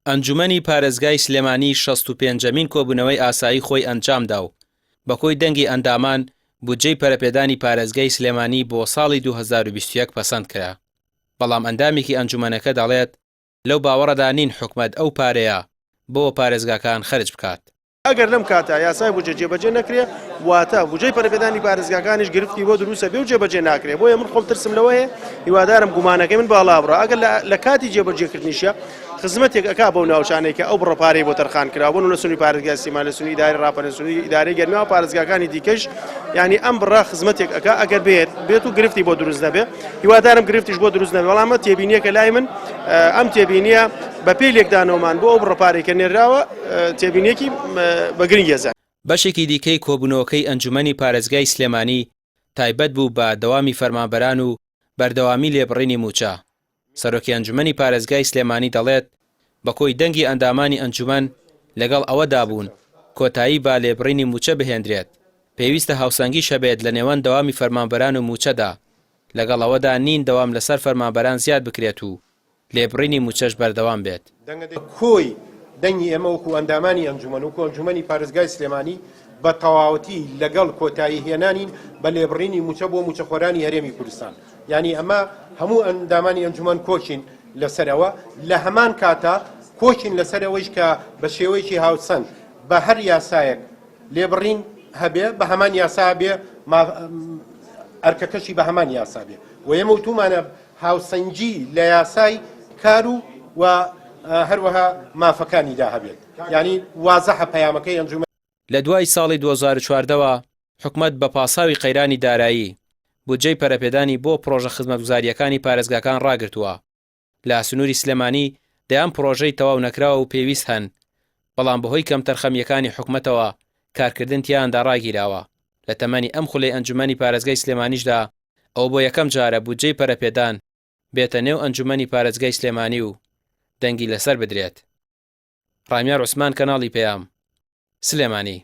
ئەنجومەنی پارێزگای سلێمانی 65مین کۆبوونەوەی ئاسایی خۆی ئەنجامدا و بەکۆی دەنگی ئەندامان بودجەی پەرەپێدانی پارێزگای سلێمانی بۆ ساڵی 2021 پەسەند کرا. بەڵام ئەندامێکی ئەنجومەنەکە دەڵێت لەو باوەڕەدا نین حکومەت ئەو پارەیە بۆ پارێزگاکان خەرج بکات. ئەگەر لەم کاتە یاسای بودجە جێبەجێ نەکرێ واتە بودجەی پەرەپێدانی پارێزگاکانیش گرفتی بۆ دروستە بێ و جێبەجێ ناکرێ. بۆیە من خۆم ترسم لەوەیە هیوادارم گومانەکەی من باڵا بڕە. ئەگەر لە کاتی جێبەجێکردنیشە خزمەتێک ئەکا بەو ناوچانەی کە ئەو بڕەپارەی بۆ تەرخان کرا بۆ لە سنووری پارێزگای سلێمانی، لە سنووری ئیدارەی ڕاپەرۆستی، ئیدارەی گەرمیەوە، پارێزگاکانی دیکەش، یعنی ئەم بڕا خزمەتێک ئەکا ئەگەر بێت و گرفتی بۆ دروست نەبێ. هیوادارم گرفتیش بۆ دروست نەبێ. بەڵام تێبینیەکە لای من ئەم تێبینیە بە پێی لێکدانەوەمان بۆ ئەو بڕەپارەی کە نێراوە تێبینیەکی بەگرنگێزە. بەشێکی دیکەی کۆبوونەوەکەی ئەنجومەنی پارێزگای سلێمانی تایبەت بوو بە دەوامی فەرمانبەران و بەردەوامی لێبڕینی موچە. سەرۆکی ئەنجومەنی پارێزگای سلێمانی دەڵێت بەکۆی دەنگی ئەندامانی ئەنجومەن لەگەڵ ئەوەدا بوون کۆتایی با لێبڕینی موچە بهێنرێت. پێویستە هاوسەنگی شەبێت لە نێوان دەوامی فەرمانبەران و موچەدا، لەگەڵ ئەوەدا نین دەوام لەسەر فەرمانبەران زیاد بکرێت و لێبڕینی موچەش بەردەوام بێت. کۆی دەنگی ئێمە وەکو ئەندامانی ئەنجومەن وەکو ئەنجومەنی پارێزگای سلێمانی بە تەواوەتی لەگەڵ کۆتایی هێنانین بە لێبڕینی موچە بۆ موچەخۆرانی هەرێمی کوردستان. یعنی ئەمە هەموو ئەندامانی ئەنجومەن کۆچین لەسەرەوە، لە هەمان کاتە کۆچین لەسەرەوەیش کە بە شێوەیەکی هاوسەنگ بە هەر یاسایەک لێبڕین هەبێ، بە هەمان یاسا بێ، ئەرکەکەشی بە هەمان یاسا بێ. و ئێمە وتومانە هاوسەنگی لە یاسای کار و هەروەها مافەکانیدا هەبێت. یعنی وازەحە پەیامەکەی ئەنجومەن. لە دوای ساڵی 2014ەوە حکومەت بە پاساوی قەیرانی دارایی بودجەی پەرەپێدانی بۆ پرۆژە خزمەتگوزاریەکانی پارێزگاکان ڕاگرتووە. لە سنووری سلێمانی دەیان پرۆژەی تەواو نەکراوە و پێویست هەن، بەڵام بەهۆی کەم تەرخەمیەکانی حکومەتەوە کارکردن تیاندا ڕاگیراوە. لە تەمەنی ئەم خوڵەی ئەنجومەنی پارێزگای سلێمانیشدا ئەو بۆ یەکەم جارە بودجەی پەرەپێدان بێتە نێو ئەنجومەنی پارێزگای سلێمانی و دەنگی لەسەر بدرێت. ڕامیار عوسمان، کەناڵی پەیام، سلێمانی.